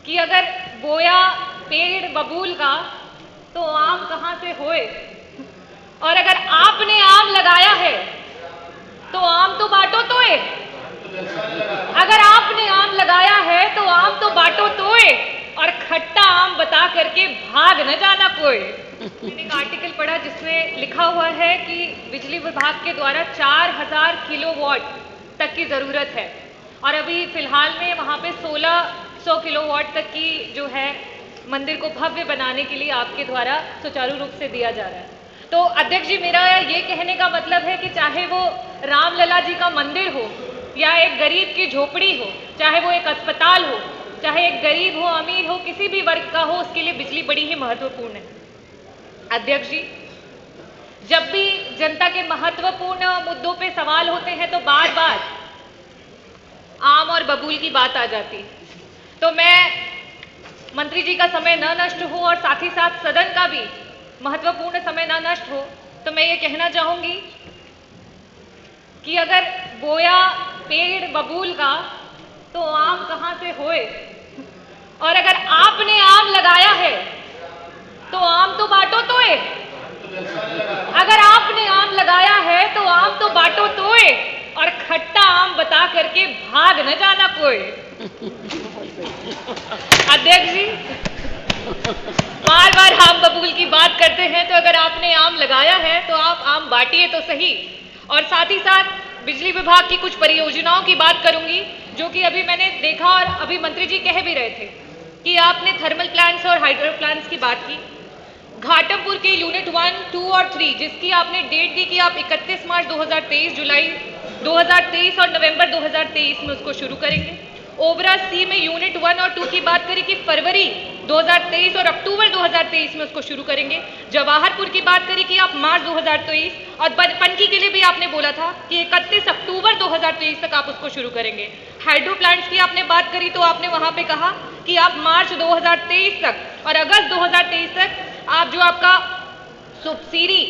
कि अगर बोया पेड़ बबूल का तो आम कहाँ से होए, और अगर आपने आम लगाया है तो आम तो बांटो तोए। अगर आपने आम लगाया है तो आम तो बांटो तोए, और खट्टा आम बता करके भाग न जाना कोई। मैंने एक आर्टिकल पढ़ा जिसमें लिखा हुआ है कि बिजली विभाग के द्वारा 4000 किलोवाट तक की ज़रूरत है, और अभी फिलहाल में वहाँ पे 1600 किलोवाट तक की जो है मंदिर को भव्य बनाने के लिए आपके द्वारा सुचारू रूप से दिया जा रहा है। तो अध्यक्ष जी, मेरा ये कहने का मतलब है कि चाहे वो रामलला जी का मंदिर हो, या एक गरीब की झोपड़ी हो, चाहे वो एक अस्पताल हो, चाहे एक गरीब हो अमीर हो, किसी भी वर्ग का हो, उसके लिए बिजली बड़ी ही महत्वपूर्ण है। अध्यक्ष जी, जब भी जनता के महत्वपूर्ण मुद्दों पे सवाल होते हैं तो बार बार आम और बबूल की बात आ जाती है। तो मैं मंत्री जी का समय न नष्ट हो और साथ ही साथ सदन का भी महत्वपूर्ण समय न नष्ट हो, तो मैं ये कहना चाहूंगी कि अगर बोया पेड़ बबूल का तो आम कहाँ से होए, और अगर आपने आम लगाया है तो आम तो बांटो तोए। अगर आपने आम लगाया है तो आम तो बांटो तोए, और खट्टा आम बता करके भाग न जाना कोई। अध्यक्ष जी, बार बार आम बबूल की बात करते हैं, तो अगर आपने आम लगाया है तो आप आम बांटिए तो सही। और साथ ही साथ बिजली विभाग की कुछ परियोजनाओं की बात करूंगी, जो कि अभी मैंने देखा और अभी मंत्री जी कह भी रहे थे कि आपने थर्मल प्लांट्स और हाइड्रो प्लांट्स की बात की। घाटमपुर के यूनिट 1, 2 और 3 जिसकी आपने डेट दी कि आप 31 मार्च 2023, जुलाई 2023 और नवंबर 2023 में उसको शुरू करेंगे। ओबरा सी में यूनिट 1 और 2 की बात करें कि फरवरी 2023 और अक्टूबर 2023 में उसको शुरू करेंगे। जवाहरपुर की बात करें कि आप मार्च 2023, और पनकी के लिए भी आपने बोला था कि 31 अक्टूबर 2023 तक आप उसको शुरू करेंगे। हाइड्रो प्लांट्स की आपने बात करी तो आपने वहां पे कहा कि आप मार्च 2023 तक और अगस्त 2023 तक आप जो आपका सुबसिरी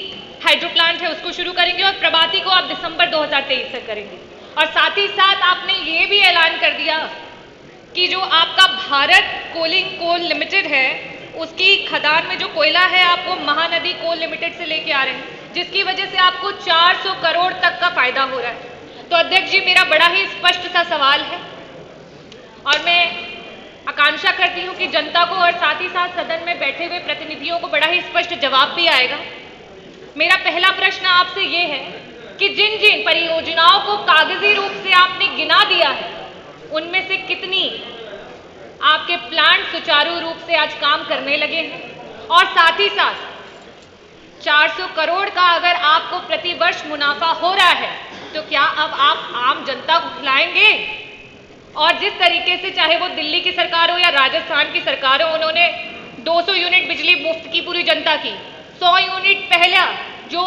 हाइड्रो प्लांट है उसको शुरू करेंगे, और प्रभाती को आप दिसंबर 2023 तक करेंगे। और साथ ही साथ आपने ये भी ऐलान कर दिया कि जो आपका भारत कोलिंग कोल लिमिटेड है, उसकी खदान में जो कोयला है आपको महानदी कोल लिमिटेड से लेके आ रहे हैं, जिसकी वजह से आपको 400 करोड़ तक का फायदा हो रहा है। तो अध्यक्ष जी, मेरा बड़ा ही स्पष्ट सा सवाल है, और मैं आकांक्षा करती हूँ कि जनता को और साथ ही साथ सदन में बैठे हुए प्रतिनिधियों को बड़ा ही स्पष्ट जवाब भी आएगा। मेरा पहला प्रश्न आपसे ये है कि जिन जिन परियोजनाओं को कागजी रूप से आपने गिना दिया है, उनमें से कितनी आपके प्लांट सुचारू रूप से आज काम करने लगे हैं, और साथ ही साथ 400 करोड़ का अगर आपको प्रतिवर्ष मुनाफा हो रहा है, तो क्या अब आप आम जनता को खिलाएंगे? और जिस तरीके से चाहे वो दिल्ली की सरकार हो या राजस्थान की सरकार हो, उन्होंने 200 यूनिट बिजली मुफ्त की पूरी जनता की, 100 यूनिट पहला जो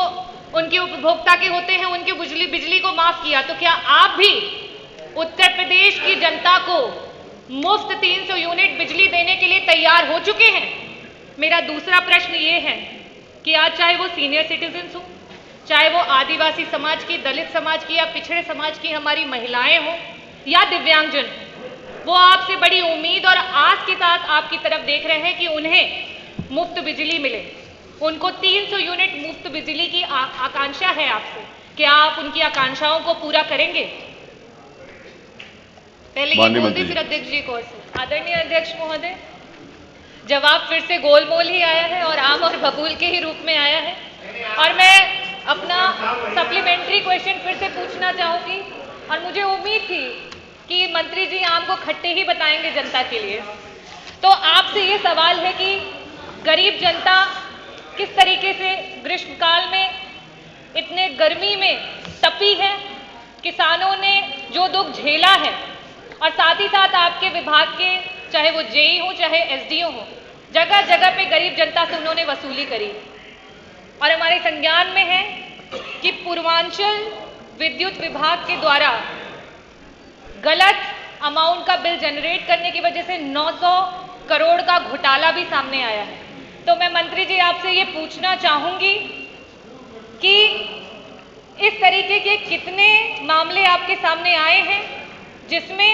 उनके उपभोक्ता के होते हैं उनकी बिजली को माफ किया, तो क्या आप भी उत्तर प्रदेश की जनता को मुफ्त 300 यूनिट बिजली देने के लिए तैयार हो चुके हैं? मेरा दूसरा प्रश्न ये है कि आज चाहे वो सीनियर सिटीजन्स हो, चाहे वो आदिवासी समाज की, दलित समाज की या पिछड़े समाज की हमारी महिलाएं हो या दिव्यांगजन, वो आपसे बड़ी उम्मीद और आस के साथ आपकी तरफ देख रहे हैं कि उन्हें मुफ्त बिजली मिले। उनको 300 यूनिट मुफ्त बिजली की आकांक्षा है आपसे, क्या आप उनकी आकांक्षाओं को पूरा करेंगे? पहले ये बोलते फिर अध्यक्ष जी को। आदरणीय अध्यक्ष महोदय, जवाब फिर से गोलमोल ही आया है और आम और बबूल के ही रूप में आया है, और मैं अपना सप्लीमेंट्री क्वेश्चन फिर से पूछना चाहूंगी, और मुझे उम्मीद थी कि मंत्री जी आम को खट्टे ही बताएंगे जनता के लिए। तो आपसे ये सवाल है कि गरीब जनता किस तरीके से ग्रीष्मकाल में इतने गर्मी में तपी है, किसानों ने जो दुख झेला है, और साथ ही साथ आपके विभाग के चाहे वो जेई हो चाहे एसडीओ हो, जगह जगह पे गरीब जनता से उन्होंने वसूली करी। और हमारे संज्ञान में है कि पूर्वांचल विद्युत विभाग के द्वारा गलत अमाउंट का बिल जनरेट करने की वजह से 900 करोड़ का घोटाला भी सामने आया है। तो मैं मंत्री जी आपसे ये पूछना चाहूंगी कि इस तरीके के कितने मामले आपके सामने आए हैं जिसमें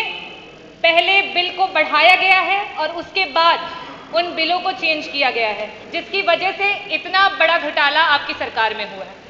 पहले बिल को बढ़ाया गया है और उसके बाद उन बिलों को चेंज किया गया है, जिसकी वजह से इतना बड़ा घोटाला आपकी सरकार में हुआ है।